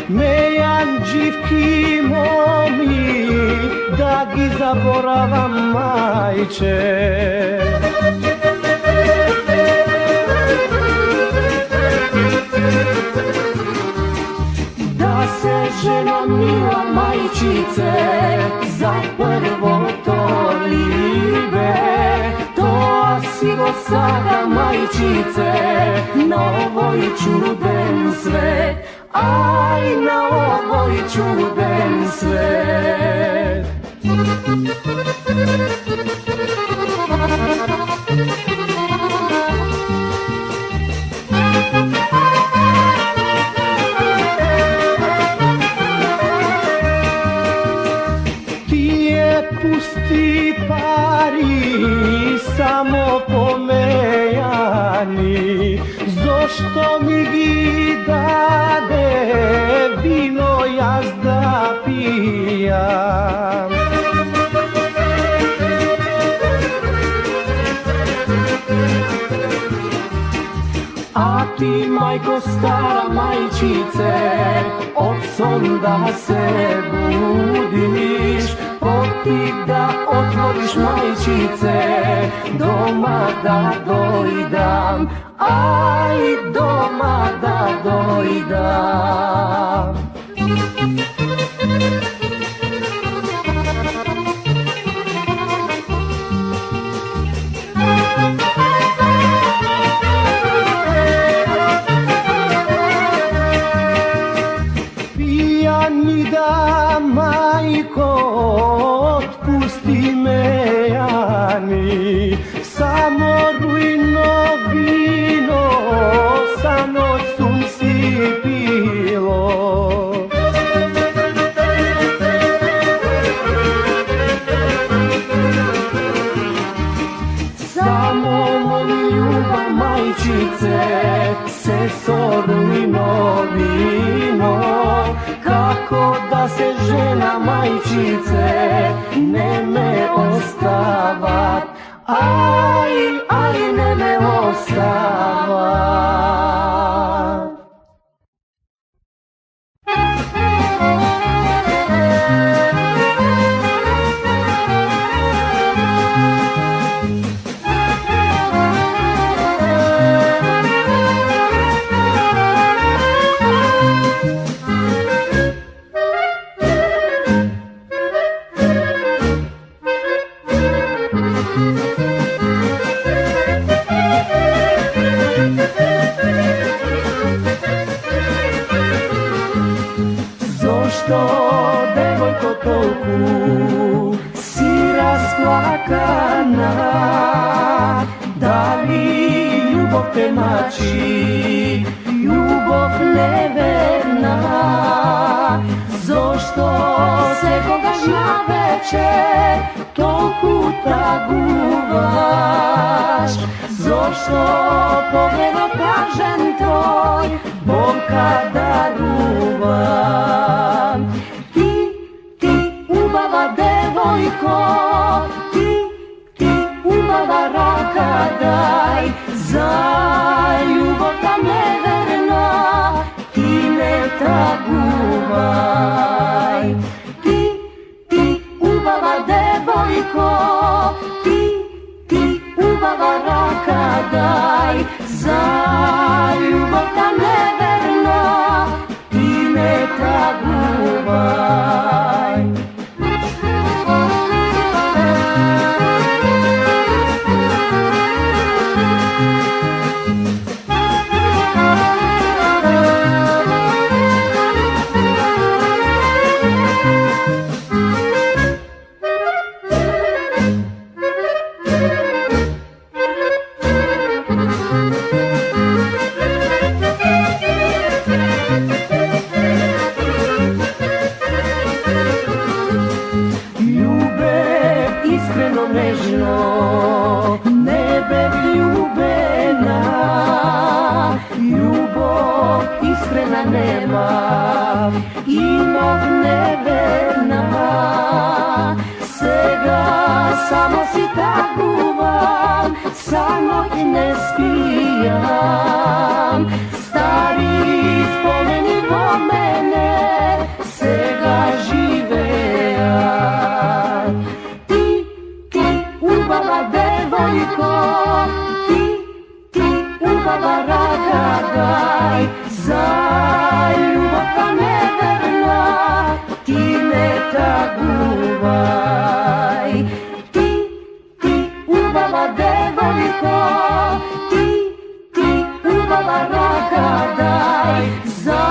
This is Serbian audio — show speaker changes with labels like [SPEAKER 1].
[SPEAKER 1] Mejandživki momi, da gi zaboravam majče. Da se žena mila majčice za prvo to libe, to sigo sada majčice na ovoj čuden svet. Aj, na ovoj čuden svet. Tije pusti pari, samo pomejani, zašto mi gi dade vino jazda pijam. A ti, majko stara majčice, od sonda se budiš, poti da otvoriš majčice, doma da dojdam. Aj, doma da dojdam. Pijani da, majko, otpusti me, Jani, samo rujno vino sa nocom si pilo. Samo moli ljubav majčice se sorujno vino, kako da se žena majčice ne me ostavat. Aj, aj, ne me ostavat. Zašto, devojko, tolku si rasplakana? Da li ljubov te mači, ljubov neverna? Zašto se kogaš na večer tolku taguvaš? Zašto pogledom pražen tvoj bolka daruvam? Ti, ubava devojko, ti, ubava raka daj, za ljubav ta neverna ti ne taguvaj. Ti, ubava devojko, ti, ubava raka daj, za ljubav ta neverna ti ne taguvaj. имав неверна. Сега само си тагувам, санот не спијам. Стари спомени во мене сега живеат. Ти, убава девојко, ти, убава рака дај, за љубовта неверна ти не тагувај. Ти, убава девојко, ти, убава рака дај, за